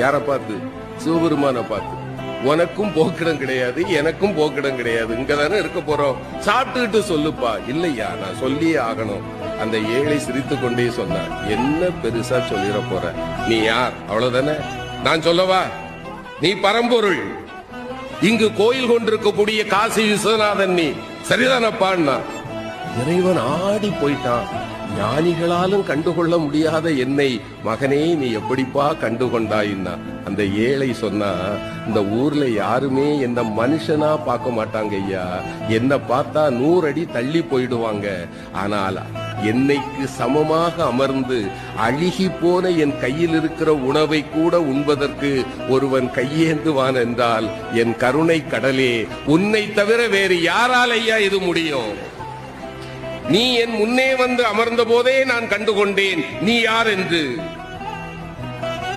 யார பார்த்து? சிவபெருமான பார்த்து. உனக்கும் போக்கிடம் கிடையாது, எனக்கும் போக்கிடம் கிடையாது, இங்கதானே இருக்க போறோம், சாப்பிட்டுக்கிட்டு சொல்லுப்பா. இல்லையா, நான் சொல்லியே ஆகணும். அந்த ஏழை சிரித்து கொண்டே சொன்னார், என்ன பெருசா சொல்லிட போற, நீ யார், அவ்வளவுதானே, நான் சொல்லவா, நீ பரம்பொருள், இங்கு கோயில் கொண்டிருக்கக்கூடிய காசி விஸ்வநாதன், நீ சரிதானப்பான்னா. இறைவன் ஆடி போயிட்டான். ஞானிகளாலும் கண்டுகொள்ள முடியாத என்னை மகனே நீ எப்படிப்பா கண்டுகொண்டாயின்னா. அந்த ஏழை சொன்னா, இந்த ஊர்ல யாருமே என்ன மனுஷனா பார்க்க மாட்டாங்க ஐயா, என்ன பார்த்தா 100 அடி தள்ளி போயிடுவாங்க. ஆனால் என்னைக்கு சமமாக அமர்ந்து அழுகி போன என் கையில் இருக்கிற உணவை கூட உண்பதற்கு ஒருவன் கையேந்துவான் என்றால் என் கருணை கடலே, உன்னை தவிர வேறு யாரால் ஐயா இது முடியும்? நீ என் முன்னே வந்து அமர்ந்த போதே நான் கண்டுகொண்டேன் நீ யார் என்று.